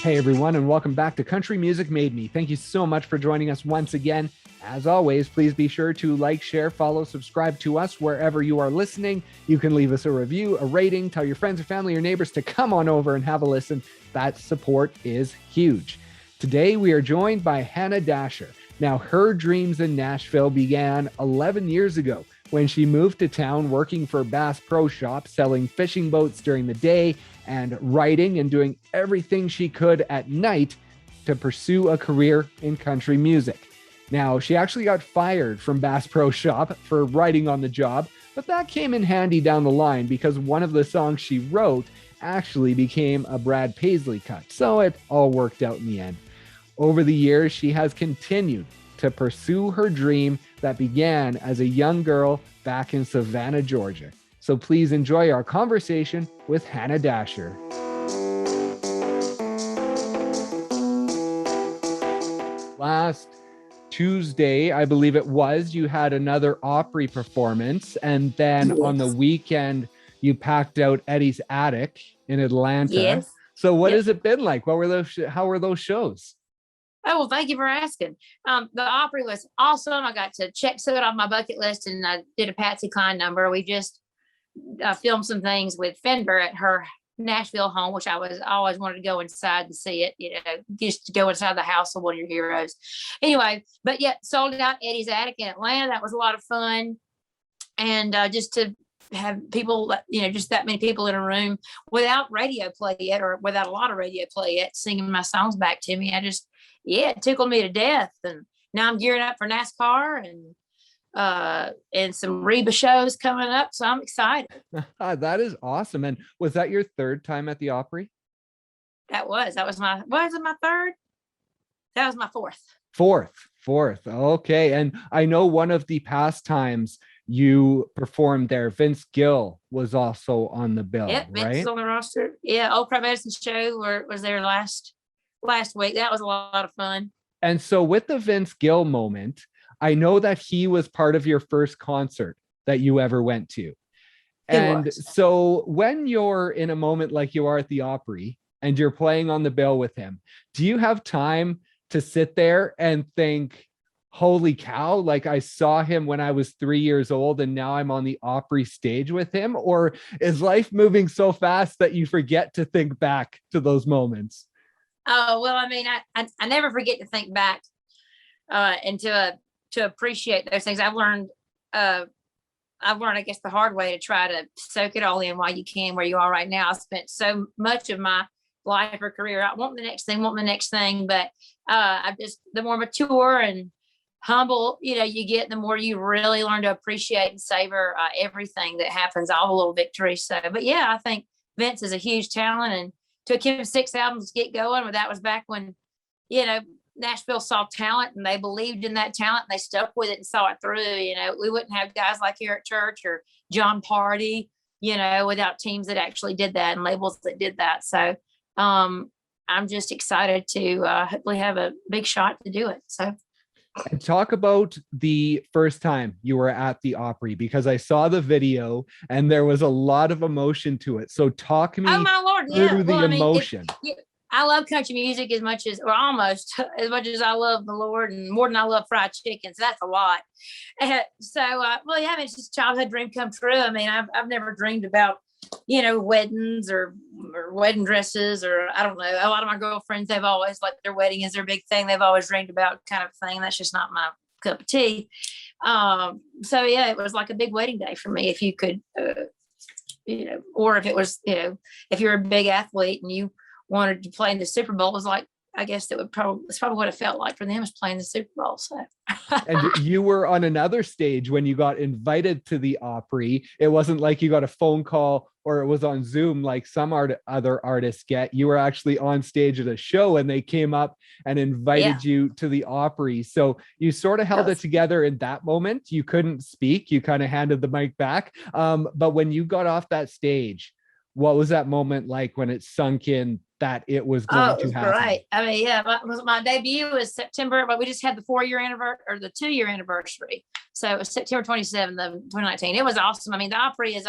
Hey everyone, and welcome back to Country Music Made Me. Thank you so much for joining us once again. As always, please be sure to like, share, follow, subscribe to us wherever you are listening. You can leave us a review, a rating, tell your friends or family or neighbors to come on over and have a listen. That support is huge. Today, we are joined by Hannah Dasher. Now, her dreams in Nashville began 11 years ago when she moved to town working for Bass Pro Shop, selling fishing boats during the day and writing and doing everything she could at night to pursue a career in country music. Now, she actually got fired from Bass Pro Shop for writing on the job, but that came in handy down the line because one of the songs she wrote actually became a Brad Paisley cut. So it all worked out in the end. Over the years, she has continued to pursue her dream that began as a young girl back in Savannah, Georgia. So please enjoy our conversation with Hannah Dasher. Last Tuesday, I believe it was, you had another Opry performance, and then on the weekend, you packed out Eddie's Attic in Atlanta. Yes. So what has it been like? What were those? How were those shows? Oh, well, thank you for asking. The Opry was awesome. I got to check some of it off my bucket list, and I did a Patsy Cline number. We just filmed some things with Fender at her Nashville home, which I always wanted to go inside and see it, just to go inside the house of one of your heroes. Anyway, but yeah, sold out Eddie's Attic in Atlanta. That was a lot of fun. And just to have people, just that many people in a room without radio play yet, or without a lot of radio play yet, singing my songs back to me. It tickled me to death. And now I'm gearing up for NASCAR and some Reba shows coming up. So I'm excited. That is awesome. And was that your third time at the Opry? That was my third? That was my fourth. Fourth. Okay. And I know one of the past times you performed there, Vince Gill was also on the bill, Yep, Vince right? was on the roster. Yeah, Old Crab Medicine show was there last week. That was a lot of fun. And so with the Vince Gill moment, I know that he was part of your first concert that you ever went to. And so when you're in a moment like you are at the Opry and you're playing on the bill with him, do you have time to sit there and think, holy cow, like I saw him when I was 3 years old and now I'm on the Opry stage with him? Or is life moving so fast that you forget to think back to those moments? Oh, well, I mean, I never forget to think back and to appreciate those things. I've learned, I guess, the hard way to try to soak it all in while you can, where you are right now. I spent so much of my life or career out wanting the next thing. But the more mature and humble, you get, the more you really learn to appreciate and savor everything that happens, all the little victories. So, but yeah, I think Vince is a huge talent, and took him 6 albums to get going. But that was back when, Nashville saw talent and they believed in that talent and they stuck with it and saw it through. We wouldn't have guys like Eric Church or John Party, without teams that actually did that and labels that did that. So I'm just excited to hopefully have a big shot to do it. So. And talk about the first time you were at the Opry, because I saw the video and there was a lot of emotion to it. So talk me through the emotion. I love country music almost as much as I love the Lord, and more than I love fried chicken. So that's a lot. It's just a childhood dream come true. I mean, I've never dreamed about, weddings or wedding dresses, or I don't know. A lot of my girlfriends, they've always, like, their wedding is their big thing. They've always dreamed about kind of thing. That's just not my cup of tea. So yeah, it was like a big wedding day for me. If you could, or if it was, if you're a big athlete and you wanted to play in the Super Bowl, was like, I guess it's probably what it felt like for them, is playing the Super Bowl. So. And you were on another stage when you got invited to the Opry. It wasn't like you got a phone call or it was on Zoom like some other artists get. You were actually on stage at a show and they came up and invited you to the Opry. So you sort of held it together in that moment. You couldn't speak. You kind of handed the mic back. But when you got off that stage, what was that moment like when it sunk in that it was going to happen? Right. I mean, yeah, my debut was September, but we just had the 4-year anniversary, or the 2-year anniversary. So it was September 27th of 2019. It was awesome. I mean, the Opry is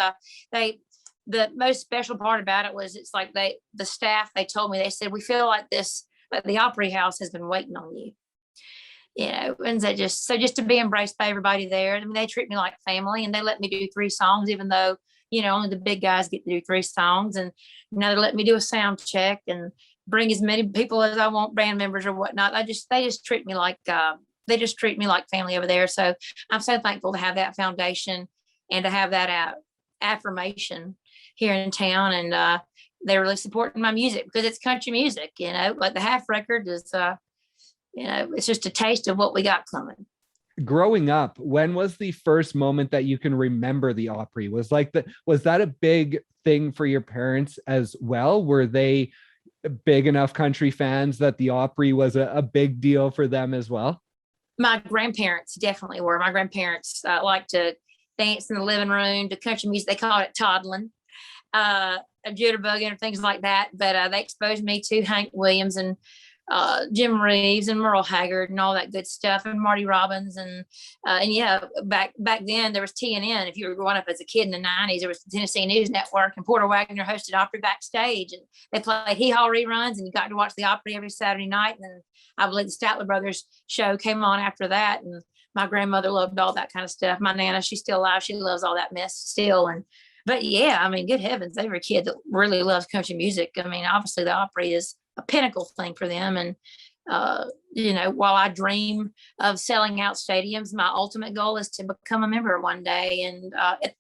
the most special part about it was it's like the staff, they told me, they said, we feel like the Opry House has been waiting on you. And just to be embraced by everybody there. I mean, they treat me like family, and they let me do 3 songs, even though, only the big guys get to do 3 songs. And, they let me do a sound check and bring as many people as I want, band members or whatnot. They just treat me like family over there. So I'm so thankful to have that foundation and to have that affirmation here in town. And they're really supporting my music because it's country music, like the half record is, it's just a taste of what we got coming. Growing up, when was the first moment that you can remember the Opry? Was that a big thing for your parents as well? Were they big enough country fans that the Opry was a big deal for them as well? My grandparents definitely were. My grandparents liked to dance in the living room to country music. They called it toddling, jitterbugging and things like that. But they exposed me to Hank Williams and Jim Reeves and Merle Haggard and all that good stuff, and Marty Robbins. And back then there was TNN. If you were growing up as a kid in the 90s, there was the Tennessee News Network, and Porter Wagner hosted Opry Backstage, and they played Hee Haw reruns, and you got to watch the Opry every Saturday night. And then I believe the Statler Brothers show came on after that. And my grandmother loved all that kind of stuff. My Nana, she's still alive. She loves all that mess still. But yeah, I mean, good heavens, they were a kid that really loves country music. I mean, obviously the Opry is a pinnacle thing for them. And, while I dream of selling out stadiums, my ultimate goal is to become a member one day. And if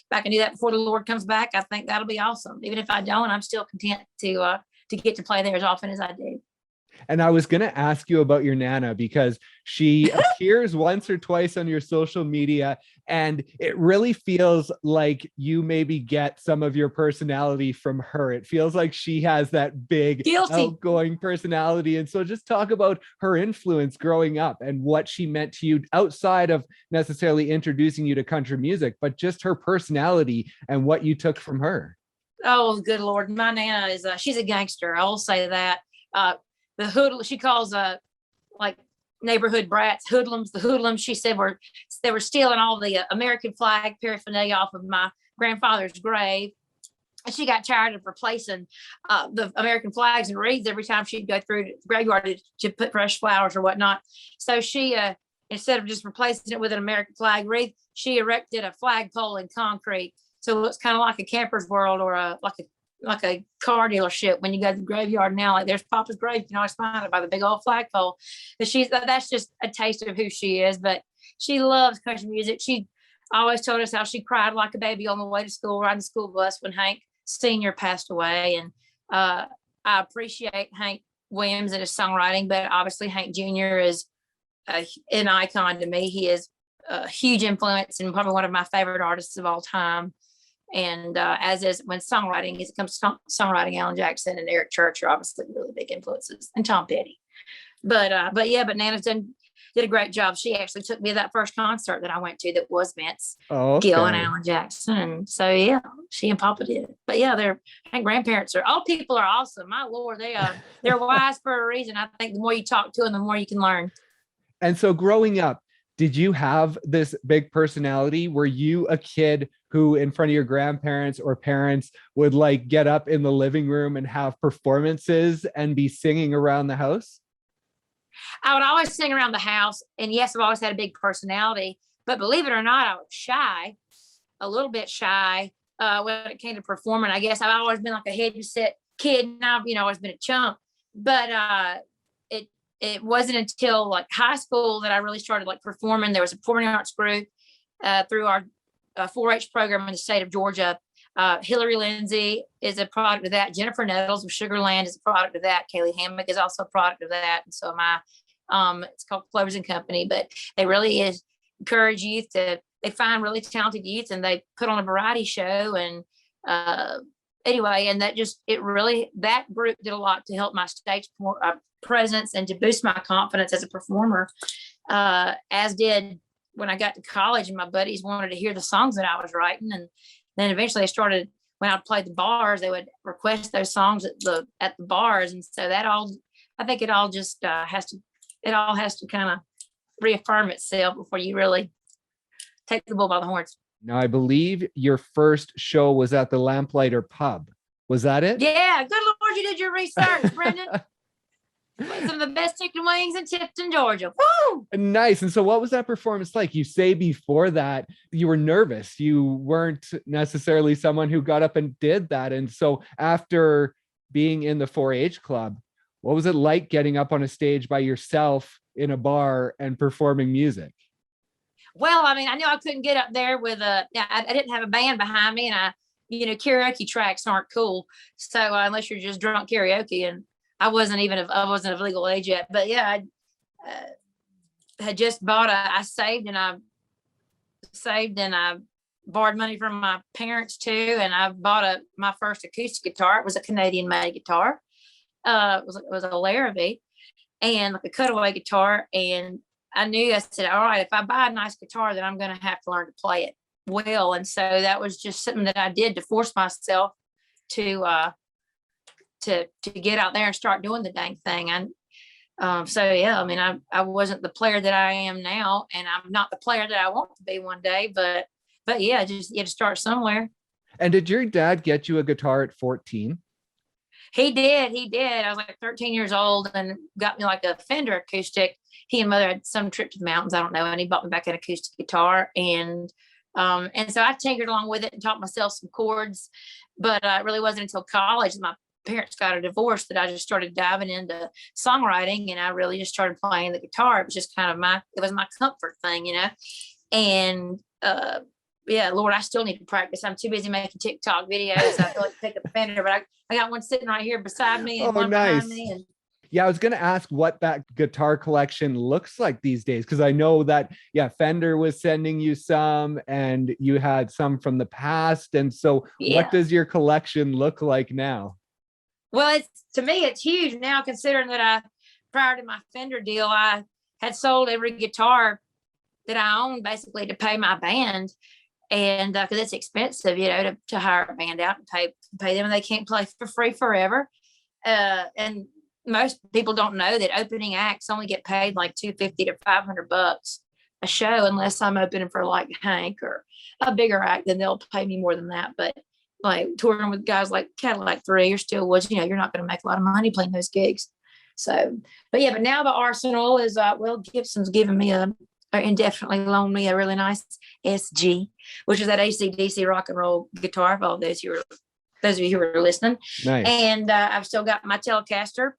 I can do that before the Lord comes back, I think that'll be awesome. Even if I don't, I'm still content to get to play there as often as I do. And I was going to ask you about your Nana, because she appears once or twice on your social media, and it really feels like you maybe get some of your personality from her. It feels like she has that big outgoing personality. And so just talk about her influence growing up and what she meant to you outside of necessarily introducing you to country music, but just her personality and what you took from her. Oh, good Lord. My Nana is she's a gangster. I will say that. The hood, she calls like neighborhood brats hoodlums. The hoodlums, she said, they were stealing all the American flag paraphernalia off of my grandfather's grave. And she got tired of replacing the American flags and wreaths every time she'd go through the graveyard to put fresh flowers or whatnot. So she, instead of just replacing it with an American flag wreath, she erected a flagpole in concrete. So it's kind of like a Camper's World or like a car dealership. When you go to the graveyard now, like there's Papa's grave, you can always find it by the big old flagpole. That's just a taste of who she is. But she loves country music. She always told us how she cried like a baby on the way to school, riding the school bus when Hank Sr. passed away. And I appreciate Hank Williams and his songwriting, but obviously Hank Jr. is an icon to me. He is a huge influence and probably one of my favorite artists of all time. And as is when songwriting, as it comes to songwriting, Alan Jackson and Eric Church are obviously really big influences, and Tom Petty. But Nana's did a great job. She actually took me to that first concert that I went to that was Vince Gill and Alan Jackson. And so yeah, she and Papa did. But yeah, grandparents all people are awesome. My Lord, they're wise for a reason. I think the more you talk to them, the more you can learn. And so growing up, did you have this big personality? Were you a kid who in front of your grandparents or parents would like get up in the living room and have performances and be singing around the house? I would always sing around the house. And yes, I've always had a big personality, but believe it or not, I was shy, a little bit shy when it came to performing. I guess I've always been like a head-set kid, and I've always been a chump. But it wasn't until like high school that I really started like performing. There was a performing arts group through our 4-H program in the state of Georgia. Hillary Lindsay is a product of that. Jennifer Nettles of Sugarland is a product of that. Kaylee Hammock is also a product of that. And so it's called Clovers and Company, but they really encourage youth they find really talented youth and they put on a variety show. And anyway, and that group did a lot to help my stage presence and to boost my confidence as a performer, as did when I got to college and my buddies wanted to hear the songs that I was writing. And then eventually they started, when I played the bars, they would request those songs at the bars. And so I think it all just has to kind of reaffirm itself before you really take the bull by the horns. Now, I believe your first show was at the Lamplighter Pub. Was that it? Yeah, good Lord, you did your research, Brendan. Some of the best chicken wings in Tipton, Georgia. Woo! Nice. And so what was that performance like? You say before that you were nervous. You weren't necessarily someone who got up and did that. And so after being in the 4-H club, what was it like getting up on a stage by yourself in a bar and performing music? Well, I mean, I knew I couldn't get up there with I didn't have a band behind me, and karaoke tracks aren't cool. So unless you're just drunk karaoke, and I wasn't of legal age yet, but yeah, I had just I saved and I borrowed money from my parents too. And I bought my first acoustic guitar. It was a Canadian made guitar. It was a Larrabee, and like a cutaway guitar. And I said, all right, if I buy a nice guitar, then I'm going to have to learn to play it well. And so that was just something that I did to force myself to get out there and start doing the dang thing. And so, yeah, I mean, I wasn't the player that I am now, and I'm not the player that I want to be one day, but yeah, just you had to start somewhere. And did your dad get you a guitar at 14? He did. I was like 13 years old and got me like a Fender acoustic. He and mother had some trip to the mountains, I don't know, and he bought me back an acoustic guitar. And so I tinkered along with it and taught myself some chords, but it really wasn't until college that my parents got a divorce that I just started diving into songwriting, and I really just started playing the guitar. It was just kind of my comfort thing, and yeah, Lord, I still need to practice. I'm too busy making TikTok videos. I feel like pick up a Fender, but I got one sitting right here beside me and one nice. behind me. And yeah, I was going to ask what that guitar collection looks like these days, because I know that, yeah, Fender was sending you some and you had some from the past. And so what does your collection look like now? Well, to me, it's huge now, considering that prior to my Fender deal, I had sold every guitar that I owned basically to pay my band. And because it's expensive, to hire a band out and pay them, and they can't play for free forever. And most people don't know that opening acts only get paid like $250 to $500 a show, unless I'm opening for like Hank or a bigger act, then they'll pay me more than that. But like touring with guys like Cadillac 3 or Stillwoods, you're not going to make a lot of money playing those gigs. So, but now the arsenal is Gibson's given me indefinitely loaned me a really nice SG, which is that AC/DC rock and roll guitar for all those of you who are listening. Nice. And I've still got my Telecaster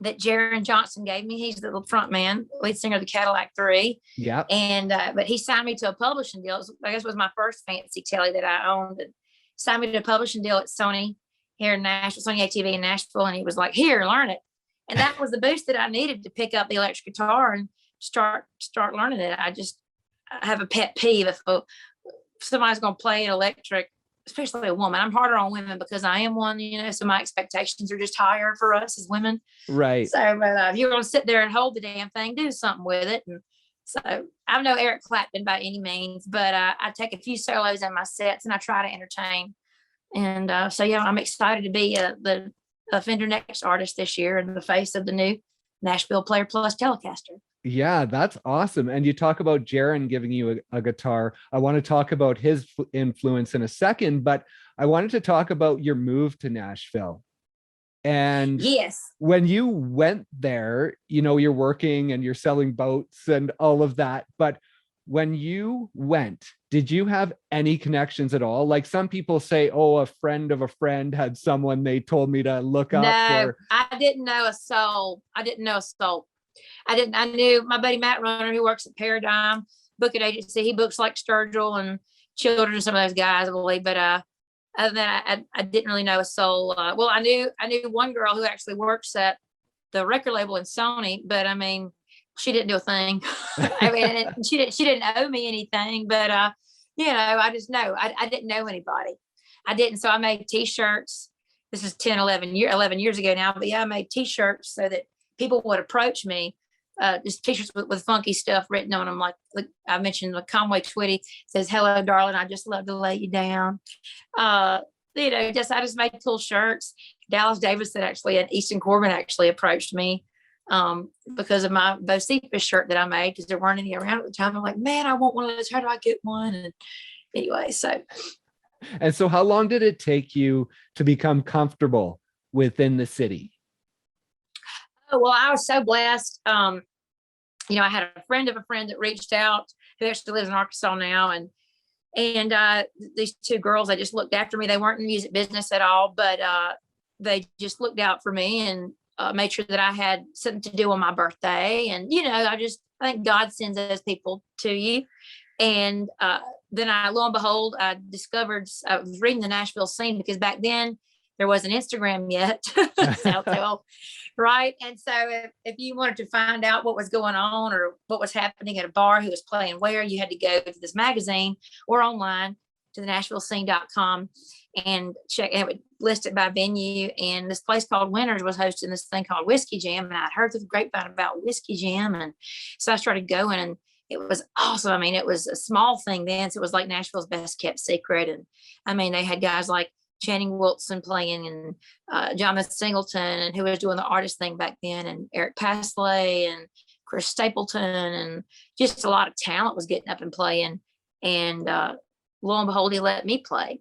that Jaron Johnson gave me. He's the front man, lead singer of the Cadillac 3. Yeah. And but he signed me to a publishing deal. I guess it was my first fancy Tele that I owned. And signed me to a publishing deal at Sony here in Nashville, Sony ATV in Nashville. And he was like, "Here, learn it." And that was the boost that I needed to pick up the electric guitar and start learning it. I have a pet peeve if somebody's going to play an electric, especially a woman. I'm harder on women because I am one, so my expectations are just higher for us as women. Right. So if you're going to sit there and hold the damn thing, do something with it. And so I'm no Eric Clapton by any means, but I take a few solos in my sets and I try to entertain. And so, yeah, I'm excited to be the Fender Next artist this year and the face of the new Nashville Player Plus Telecaster. Yeah, that's awesome. And you talk about Jaron giving you a guitar. I want to talk about his influence in a second, but I wanted to talk about your move to Nashville. And yes, when you went there, you're working and you're selling boats and all of that. But when you went, did you have any connections at all? Like some people say, oh, a friend of a friend had someone they told me to look up. No, I didn't know a soul. I knew my buddy Matt Runner, who works at Paradigm Booking Agency. He books like Sturgill and Children and some of those guys, I believe. But other than that, I didn't really know a soul. Well, I knew one girl who actually works at the record label in Sony, but I mean, she didn't do a thing. I mean, she didn't owe me anything, but I just know I didn't know anybody. I didn't. So I made T-shirts. This is 11 years ago now, but yeah, I made T-shirts so that people would approach me. Just T-shirts with funky stuff written on them. Like I mentioned, the Conway Twitty says, "Hello, darling. I just love to lay you down." I just made cool shirts. Dallas Davis and Easton Corbin actually approached me because of my Bocephus shirt that I made, because there weren't any around at the time. I'm like, man, I want one of those. How do I get one? And anyway, so. And so how long did it take you to become comfortable within the city? Oh, well, I was so blessed. I had a friend of a friend that reached out, who actually lives in Arkansas now. And these two girls, they just looked after me. They weren't in the music business at all, but they just looked out for me and made sure that I had something to do on my birthday. And, I think God sends those people to you. And then lo and behold, I was reading the Nashville scene, because back then there wasn't Instagram yet. So, right. And so if you wanted to find out what was going on or what was happening at a bar, who was playing where, you had to go to this magazine or online to the NashvilleScene.com and check. It would list it by venue. And this place called Winners was hosting this thing called Whiskey Jam. And I'd heard the grapevine about Whiskey Jam. And so I started going, and it was awesome. I mean, it was a small thing then. So it was like Nashville's best kept secret. And I mean, they had guys like Channing Wilson playing, and John Singleton, and who was doing the artist thing back then, and Brad Paisley and Chris Stapleton, and just a lot of talent was getting up and playing. And lo and behold, he let me play.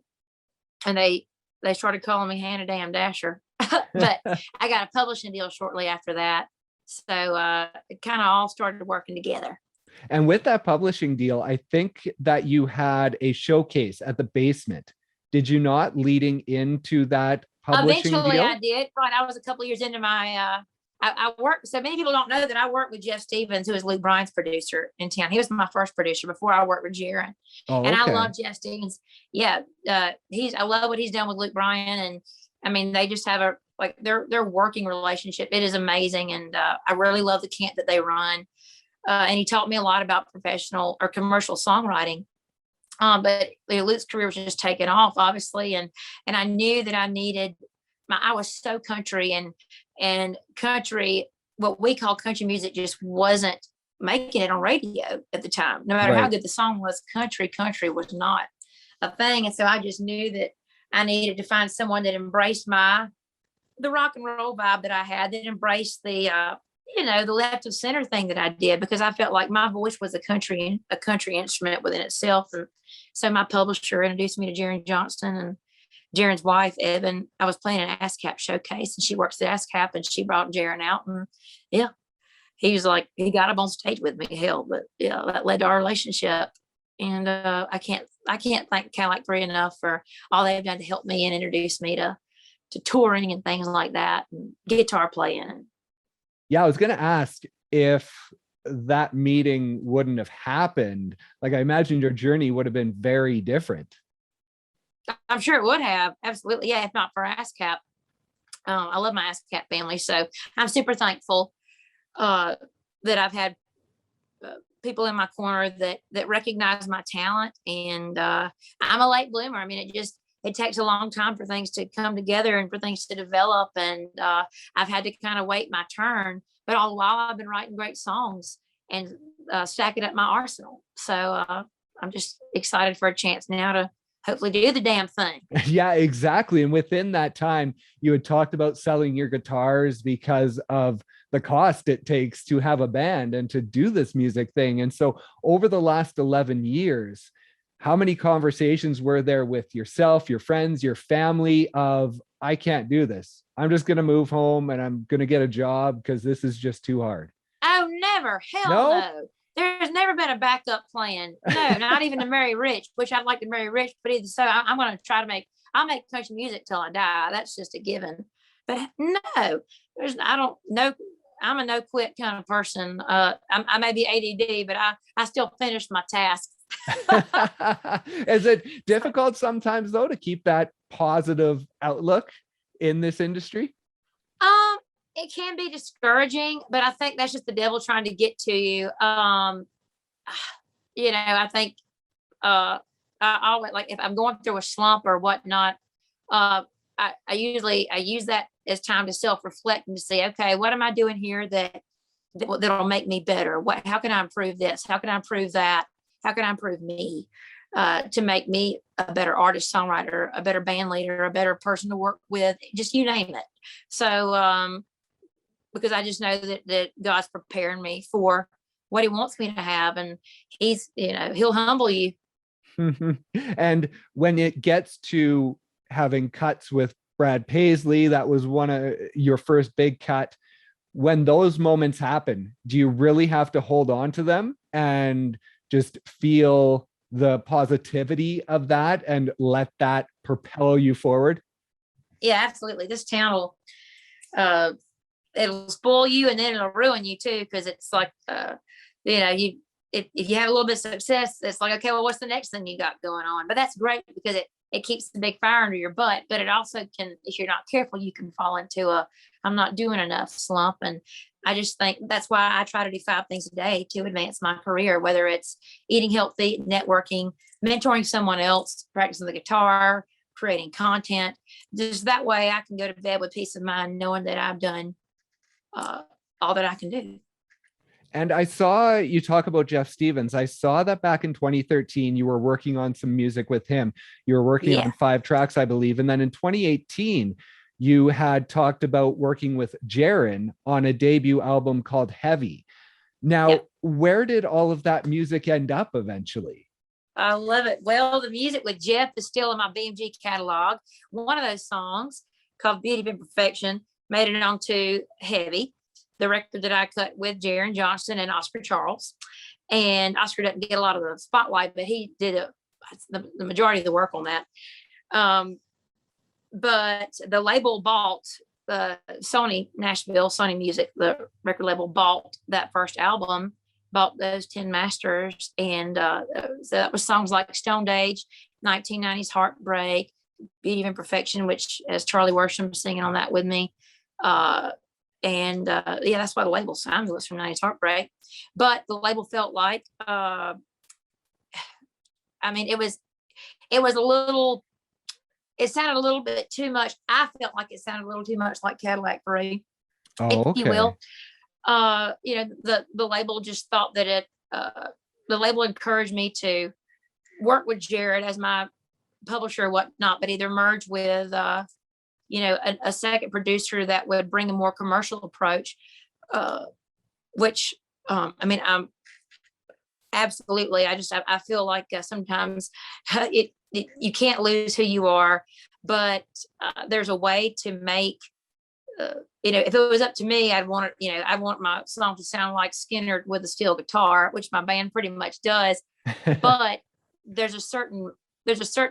And they started calling me Hannah Damn Dasher. But I got a publishing deal shortly after that. So it kind of all started working together. And with that publishing deal, I think that you had a showcase at the Basement. Did you not, leading into that publishing Eventually deal? I did. Right. I was a couple of years into my, I worked. So many people don't know that I worked with Jeff Stevens, who is Luke Bryan's producer in town. He was my first producer before I worked with Jaron. Oh, and okay. I love Jeff Stevens. Yeah. I love what he's done with Luke Bryan. And I mean, they just have their working relationship. It is amazing. And I really love the camp that they run. And he taught me a lot about professional or commercial songwriting. But Luke's career was just taking off, obviously. And I knew that I needed I was so country, and country, what we call country music, just wasn't making it on radio at the time. No matter how good the song was, country was not a thing. And so I just knew that I needed to find someone that embraced the rock and roll vibe that I had, that embraced the left of center thing that I did, because I felt like my voice was a country instrument within itself. And so my publisher introduced me to Jaron Johnston, and Jaron's wife, Evan. I was playing an ASCAP showcase, and she works at ASCAP, and she brought Jaron out. And yeah, he was like, he got up on stage with me. Hell, but yeah, that led to our relationship. And I can't thank Cadillac 3 enough for all they've done to help me and introduce me to touring and things like that, and guitar playing. Yeah, I was going to ask if that meeting wouldn't have happened. Like, I imagine your journey would have been very different. I'm sure it would have. Absolutely. Yeah. If not for ASCAP. I love my ASCAP family. So I'm super thankful that I've had people in my corner that recognize my talent. And I'm a late bloomer. I mean, it takes a long time for things to come together and for things to develop. And I've had to kind of wait my turn, but all the while I've been writing great songs and stacking up my arsenal. So I'm just excited for a chance now to hopefully do the damn thing. Yeah, exactly. And within that time, you had talked about selling your guitars because of the cost it takes to have a band and to do this music thing. And so over the last 11 years, how many conversations were there with yourself, your friends, your family of, I can't do this. I'm just going to move home and I'm going to get a job because this is just too hard? Oh, never. Hell no. There's never been a backup plan. No, not even to marry rich, which I'd like to marry rich, but either so I'm going to try to I'll make country music till I die. That's just a given. But no, I don't know. I'm a no quit kind of person. I may be ADD, but I still finish my tasks. Is it difficult sometimes though to keep that positive outlook in this industry? It can be discouraging, but I think that's just the devil trying to get to you. I think I always, like, if I'm going through a slump or whatnot, I use that as time to self-reflect and to say, okay, what am I doing here that'll make me better? How can I improve this? How can I improve that? How can I improve me to make me a better artist, songwriter, a better band leader, a better person to work with, just you name it. So, because I just know that God's preparing me for what he wants me to have. And he'll humble you And when it gets to having cuts with Brad Paisley, that was one of your first big cut. When those moments happen, do you really have to hold on to them and just feel the positivity of that and let that propel you forward? Yeah, absolutely. This town will, it'll spoil you and then it'll ruin you too. Cause it's like, if you have a little bit of success, it's like, okay, well, what's the next thing you got going on? But that's great because it keeps the big fire under your butt, but it also can, if you're not careful, you can fall into I'm not doing enough slump. And I just think that's why I try to do 5 things a day to advance my career, whether it's eating healthy, networking, mentoring someone else, practicing the guitar, creating content. Just that way I can go to bed with peace of mind, knowing that I've done all that I can do. And I saw you talk about Jeff Stevens. I saw that back in 2013, you were working on some music with him. You were working on 5 tracks, I believe. And then in 2018, you had talked about working with Jaron on a debut album called Heavy. Now, where did all of that music end up eventually? I love it. Well, the music with Jeff is still in my BMG catalog. One of those songs called Beauty of Imperfection made it onto Heavy, the record that I cut with Jaron Johnson and Oscar Charles. And Oscar doesn't get a lot of the spotlight, but he did the majority of the work on that. But the label bought Sony Nashville, Sony Music, the record label bought that first album, bought those 10 masters. And so that was songs like Stoned Age, 1990s Heartbreak, Beauty of Imperfection, which has Charlie Worsham singing on that with me. That's why the label signed us from 90s Heartbreak. But the label felt like, it sounded a little bit too much. I felt like it sounded a little too much like Cadillac Parade, if you will. The label just thought that the label encouraged me to work with Jared as my publisher or whatnot, but either merge with, a second producer that would bring a more commercial approach, I'm absolutely, I feel like sometimes you can't lose who you are, but there's a way to make, if it was up to me, I want my song to sound like Skinner with a steel guitar, which my band pretty much does. But there's a certain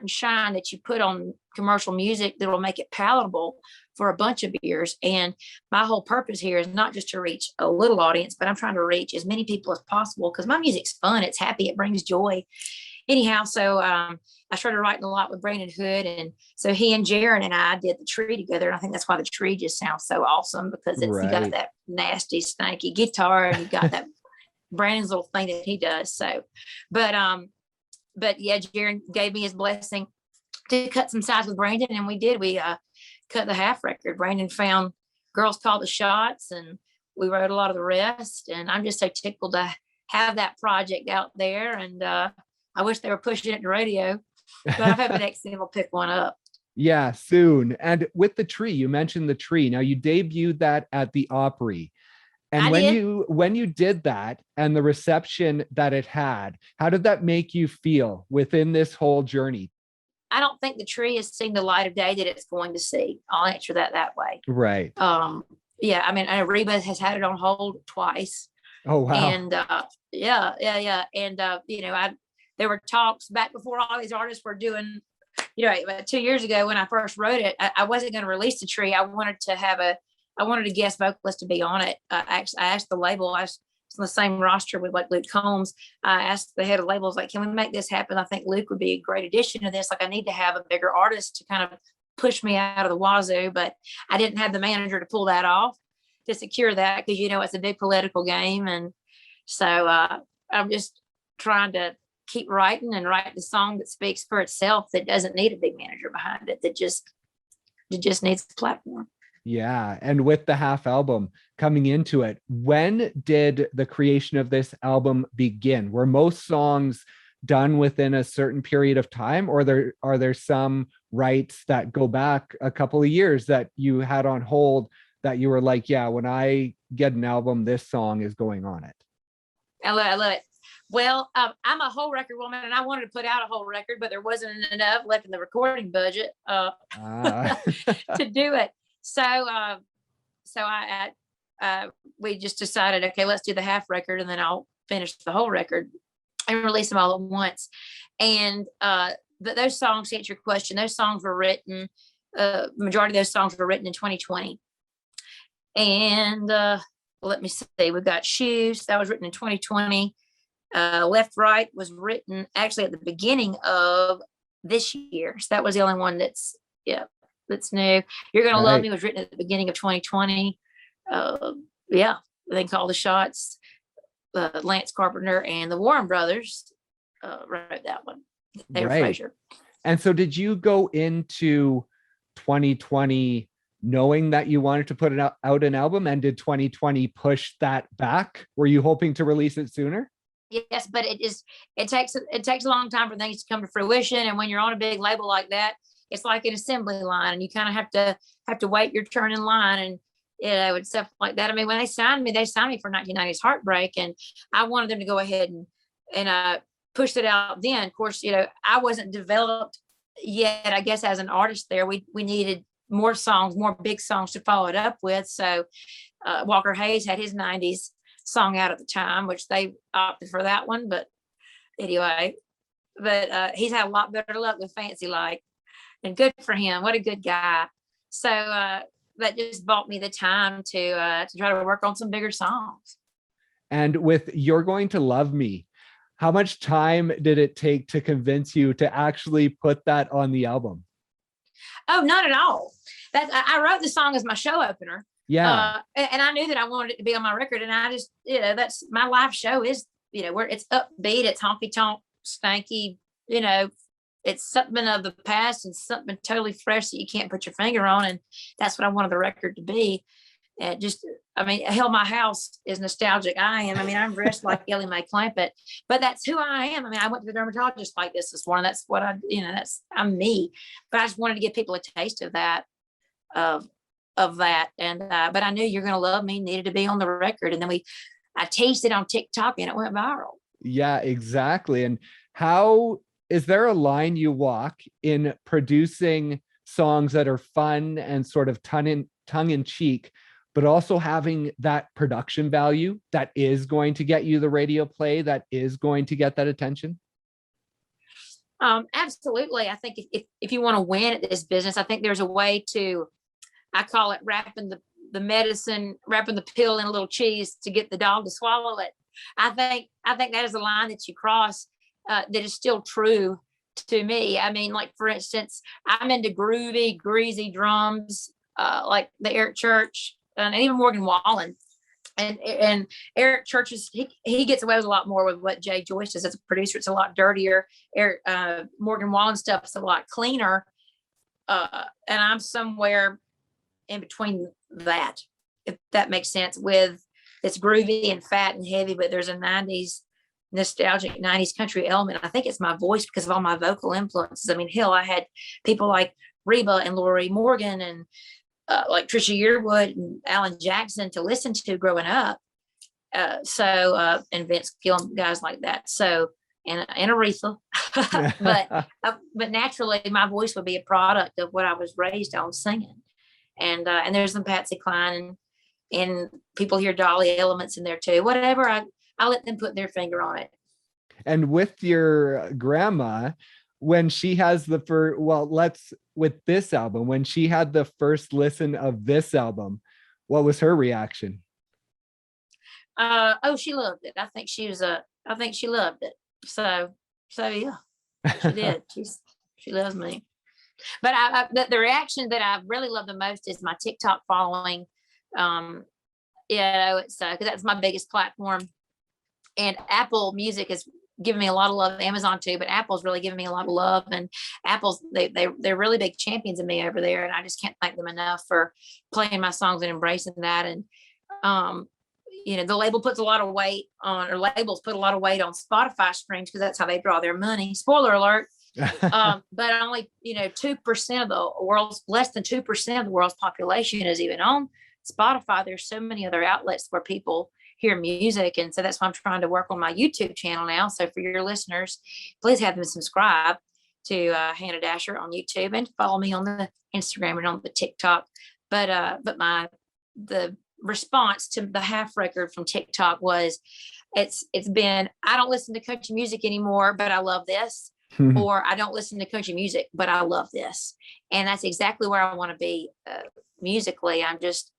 shine that you put on commercial music that will make it palatable for a bunch of ears. And my whole purpose here is not just to reach a little audience, but I'm trying to reach as many people as possible because my music's fun. It's happy. It brings joy. Anyhow, so I started writing a lot with Brandon Hood. And so he and Jaron and I did the Tree together. And I think that's why the Tree just sounds so awesome because you got that nasty, stanky guitar and you got that Brandon's little thing that he does. So, but yeah, Jaron gave me his blessing to cut some sides with Brandon. And we did. We cut the half record. Brandon found Girls Call the Shots and we wrote a lot of the rest. And I'm just so tickled to have that project out there. And I wish they were pushing it to radio, but I hope the next thing will pick one up. Yeah, soon. And with the Tree, you mentioned the Tree. Now you debuted that at the Opry. And when you did that and the reception that it had, how did that make you feel within this whole journey? I don't think the Tree has seen the light of day that it's going to see. I'll answer that way. Right. Reba has had it on hold twice. Oh, wow. And And there were talks back before all these artists were doing, 2 years ago when I first wrote it, I wasn't going to release the Tree. I wanted a guest vocalist to be on it. I asked the label, I was on the same roster with like Luke Combs. I asked the head of labels, like, can we make this happen? I think Luke would be a great addition to this. Like I need to have a bigger artist to kind of push me out of the wazoo, but I didn't have the manager to pull that off to secure that. Cause it's a big political game. And so I'm just trying to keep writing and write the song that speaks for itself, that doesn't need a big manager behind it, that just needs a platform. Yeah. And with the half album coming into it, when did the creation of this album begin? Were most songs done within a certain period of time, or are there some rights that go back a couple of years that you had on hold that you were like, yeah, when I get an album, this song is going on it? I love it. Well, I'm a whole record woman, and I wanted to put out a whole record, but there wasn't enough left in the recording budget Ah. to do it. So we just decided, okay, let's do the half record, and then I'll finish the whole record and release them all at once. And those songs, to answer your question, those songs were written. Majority of those songs were written in 2020. And let me see, we've got Shoes that was written in 2020. Left Right was written actually at the beginning of this year. So that was the only one that's new. You're Gonna Love Me was written at the beginning of 2020. I think Call the Shots, Lance Carpenter and the Warren Brothers wrote that one. They were Frazier. And so did you go into 2020 knowing that you wanted to put out an album, and did 2020 push that back? Were you hoping to release it sooner? Yes, but it takes a long time for things to come to fruition. And when you're on a big label like that, it's like an assembly line, and you kind of have to wait your turn in line, and and stuff like that. I mean, when they signed me for 1990's Heartbreak, and I wanted them to go ahead and push it out then. Of course, I wasn't developed yet, I guess, as an artist there. We needed more songs, more big songs to follow it up with. So Walker Hayes had his 90s song out at the time, which they opted for that one. But anyway, he's had a lot better luck with Fancy Like, and good for him. What a good guy. So that just bought me the time to try to work on some bigger songs. And with You're Going to Love Me, how much time did it take to convince you to actually put that on the album? Oh, not at all. I wrote the song as my show opener. Yeah. And I knew that I wanted it to be on my record. And I just, that's my live show is, where it's upbeat, it's honky tonk, stanky, it's something of the past and something totally fresh that you can't put your finger on. And that's what I wanted the record to be. And hell, my house is nostalgic. I am. I'm dressed like Ellie Mae Clampett, but that's who I am. I went to the dermatologist like this morning. That's what I'm me. But I just wanted to give people a taste of that, of that. And, but I knew You're Gonna Love Me needed to be on the record. And then I teased it on TikTok and it went viral. Yeah, exactly. And how, is there a line you walk in producing songs that are fun and sort of tongue in cheek, but also having that production value that is going to get you the radio play, that is going to get that attention? Absolutely. I think if you want to win at this business, I think there's a way to, I call it wrapping the medicine, wrapping the pill in a little cheese to get the dog to swallow it. I think that is a line that you cross that is still true to me. Like, for instance, I'm into groovy, greasy drums, like the Eric Church and even Morgan Wallen. And Eric Church he gets away with a lot more with what Jay Joyce does as a producer. It's a lot dirtier. Morgan Wallen stuff is a lot cleaner. And I'm somewhere in between that, if that makes sense, with it's groovy and fat and heavy, but there's a 90s nostalgic 90s country element. I think it's my voice because of all my vocal influences. Hell, I had people like Reba and Lori Morgan and like Trisha Yearwood and Alan Jackson to listen to growing up. And Vince Gill, guys like that. So, and Aretha, but naturally my voice would be a product of what I was raised on singing. And there's some Patsy Cline and people hear Dolly elements in there too. Whatever, I let them put their finger on it. And with your grandma, when she has with this album, when she had the first listen of this album, what was her reaction? She loved it. I think she loved it. So yeah, she did. She loves me. But the reaction that I really love the most is my TikTok following. It's because that's my biggest platform, and Apple Music is giving me a lot of love. Amazon too, but Apple's really giving me a lot of love, and Apple's they're really big champions of me over there, and I just can't thank them enough for playing my songs and embracing that. And the label puts a lot of weight on, or labels put a lot of weight on Spotify streams because that's how they draw their money. Spoiler alert. But only 2% of the world's, less than 2% of the world's population is even on Spotify. There's so many other outlets where people hear music. And so that's why I'm trying to work on my YouTube channel now. So for your listeners, please have them subscribe to Hannah Dasher on YouTube and follow me on the Instagram and on the TikTok. But the response to the half record from TikTok was, it's been, I don't listen to country music anymore, but I love this. Or I don't listen to country music, but I love this. And that's exactly where I want to be musically. I'm just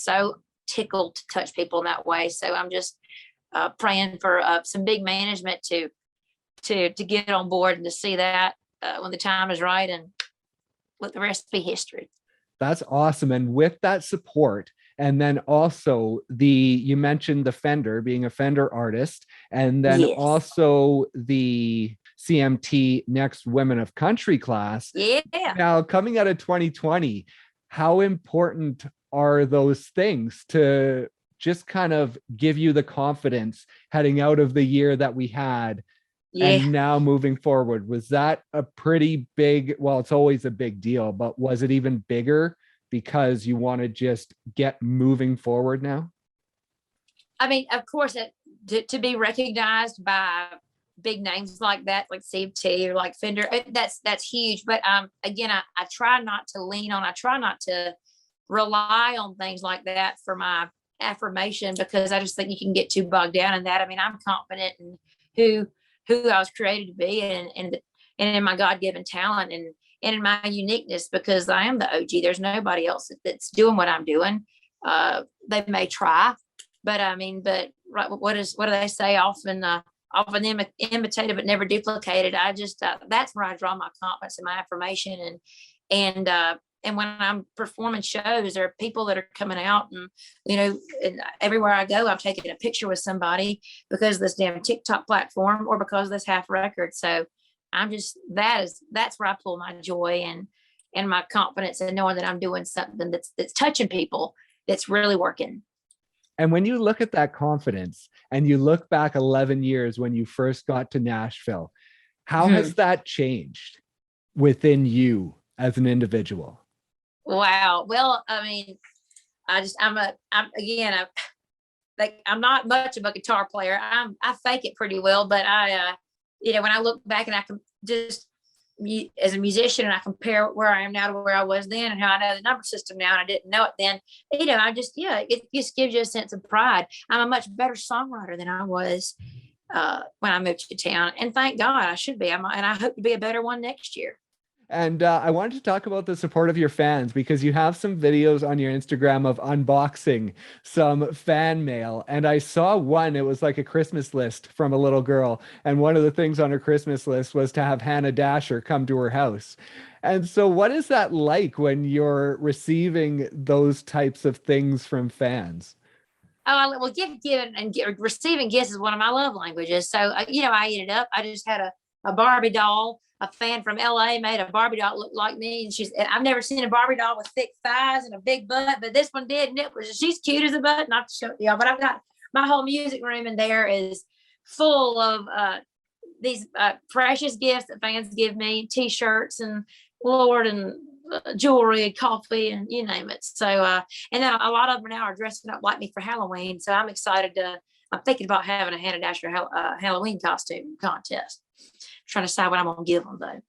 so tickled to touch people in that way. So I'm just praying for some big management to get on board and to see that when the time is right, and let the rest be history. That's awesome. And with that support, and then also you mentioned the Fender, being a Fender artist, and then also the CMT Next Women of Country class. Yeah. Now, coming out of 2020, how important are those things to just kind of give you the confidence heading out of the year that we had? Yeah. And now moving forward, was that a pretty big, well, it's always a big deal, but was it even bigger because you want to just get moving forward now? I mean, of course, to be recognized by big names like that, like CMT or like Fender, that's huge. But again, I try not to rely on things like that for my affirmation, because I just think you can get too bogged down in that. I mean, I'm confident in who I was created to be, and in my God-given talent, and in my uniqueness, because I am the OG. There's nobody else that's doing what I'm doing. They may try, but I mean, right, what do they say? Often imitated but never duplicated. I just that's where I draw my confidence and my affirmation, and when I'm performing shows, there are people that are coming out, and and everywhere I go, I'm taking a picture with somebody because of this damn TikTok platform or because of this half record. So I'm just, that's where I pull my joy and my confidence, and knowing that I'm doing something that's touching people, that's really working. And when you look at that confidence and you look back 11 years when you first got to Nashville, how has that changed within you as an individual? Wow. Well, I mean, I'm not much of a guitar player. I fake it pretty well, but when I look back and I can just, as a musician, and I compare where I am now to where I was then, and how I know the number system now, and I didn't know it then, it just gives you a sense of pride. I'm a much better songwriter than I was when I moved to town, and thank God I should be. And I hope to be a better one next year. And I wanted to talk about the support of your fans, because you have some videos on your Instagram of unboxing some fan mail. And I saw one, it was like a Christmas list from a little girl. And one of the things on her Christmas list was to have Hannah Dasher come to her house. And so what is that like when you're receiving those types of things from fans? Oh, well, receiving gifts is one of my love languages. So, I eat it up. I just had a Barbie doll. A fan from LA made a Barbie doll look like me, and I've never seen a Barbie doll with thick thighs and a big butt, but this one did, and she's cute as a butt. Not to show y'all, but I've got my whole music room in there is full of these precious gifts that fans give me, T-shirts and jewelry and coffee and you name it. So and then a lot of them now are dressing up like me for Halloween. So I'm excited I'm thinking about having a Hannah Dasher Halloween costume contest. Trying to decide what I'm gonna give them though.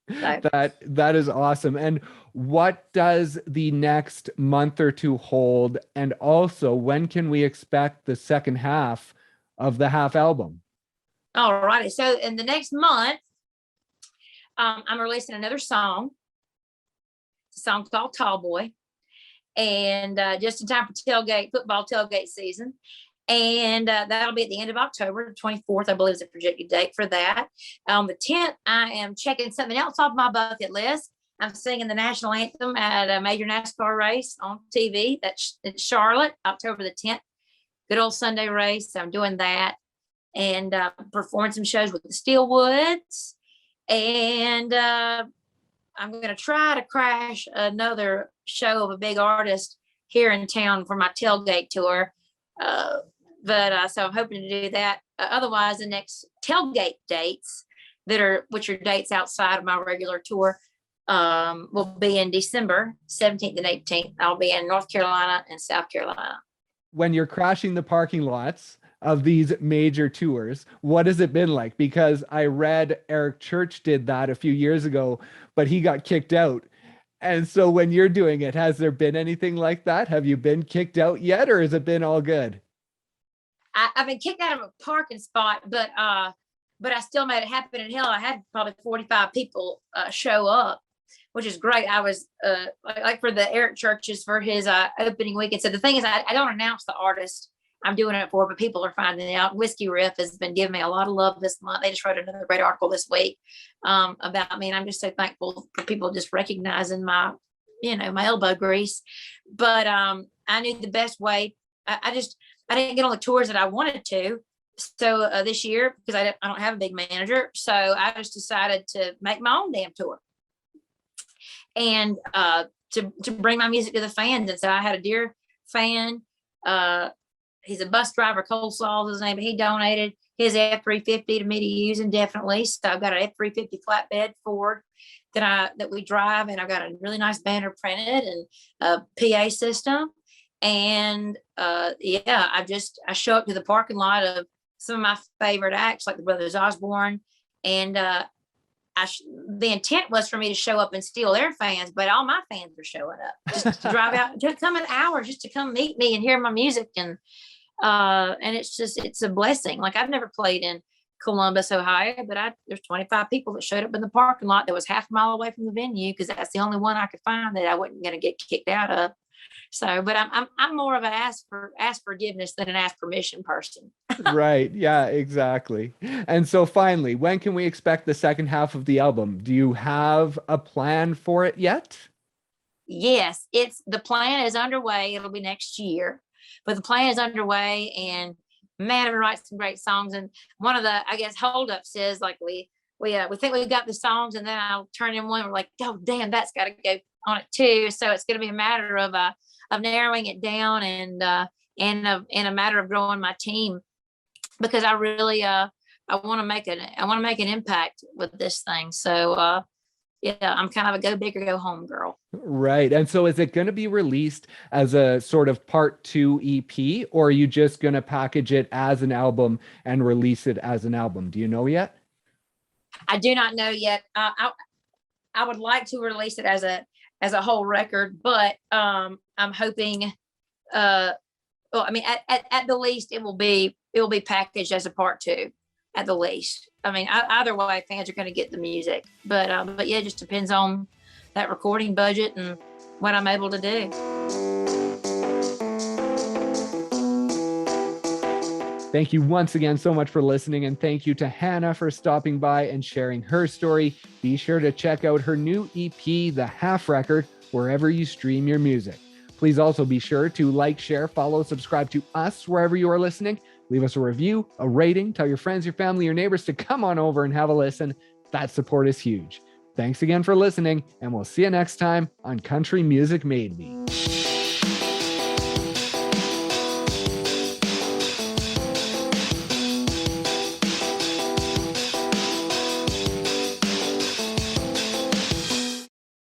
That is awesome. And what does the next month or two hold? And also, when can we expect the second half of the half album? All righty. So in the next month, I'm releasing another song. It's a song called Tall Boy, and just in time for football tailgate season. And that'll be at the end of October, the 24th, I believe, is the projected date for that. On the 10th, I am checking something else off my bucket list. I'm singing the national anthem at a major NASCAR race on TV. That's in Charlotte, October the 10th. Good old Sunday race. I'm doing that, and performing some shows with the Steelwoods. And I'm going to try to crash another show of a big artist here in town for my tailgate tour. So I'm hoping to do that. Otherwise, the next tailgate dates which are dates outside of my regular tour, will be in December 17th and 18th. I'll be in North Carolina and South Carolina. when you're crashing the parking lots of these major tours, what has it been like? Because I read Eric Church did that a few years ago, but he got kicked out. And so when you're doing it, has there been anything like that? Have you been kicked out yet, or has it been all good? I've been kicked out of a parking spot, but I still made it happen. And hell, I had probably 45 people show up, which is great. I was like for the Eric Churches for his opening weekend. So the thing is, I don't announce the artist I'm doing it for, but people are finding out. Whiskey Riff has been giving me a lot of love this month. They just wrote another great article this week about me, and I'm just so thankful for people just recognizing my, my elbow grease. But I knew the best way. I didn't get on the tours that I wanted to. So this year, because I don't have a big manager, so I just decided to make my own damn tour and to bring my music to the fans. And so I had a dear fan. He's a bus driver, Coleslaw is his name, but he donated his F-350 to me to use indefinitely. So I've got an F-350 flatbed Ford that we drive, and I've got a really nice banner printed and a PA system. And I show up to the parking lot of some of my favorite acts, like the Brothers Osborne, and the intent was for me to show up and steal their fans, but all my fans are showing up just to drive out, to come an hour just to come meet me and hear my music. And it's a blessing. Like, I've never played in Columbus, Ohio, but there's 25 people that showed up in the parking lot that was half a mile away from the venue, because that's the only one I could find that I wasn't going to get kicked out of. So, but I'm more of an ask forgiveness than an ask permission person. Right. Yeah, exactly. And so finally, when can we expect the second half of the album? Do you have a plan for it yet? Yes, the plan is underway. It'll be next year, but the plan is underway, and man, I've written some great songs. And one of the, I guess, holdups is like we think we've got the songs, and then I'll turn in one. We're like, oh damn, that's got to go on it too. So it's going to be a matter of narrowing it down and a matter of growing my team, because I really I want to make an impact with this thing. So I'm kind of a go big or go home girl. Right. And so is it going to be released as a sort of part 2 EP, or are you just going to package it as an album and release it as an album? Do you know yet? I do not know yet. I would like to release it as a whole record, but I'm hoping at the least it will be packaged as a part 2 at the least. I mean, either way, fans are going to get the music, but yeah, it just depends on that recording budget and what I'm able to do. Thank you once again so much for listening, and thank you to Hannah for stopping by and sharing her story. Be sure to check out her new EP, The Half Record, wherever you stream your music. Please also be sure to like, share, follow, subscribe to us wherever you are listening. Leave us a review, a rating, tell your friends, your family, your neighbors to come on over and have a listen. That support is huge. Thanks again for listening, and we'll see you next time on Country Music Made Me.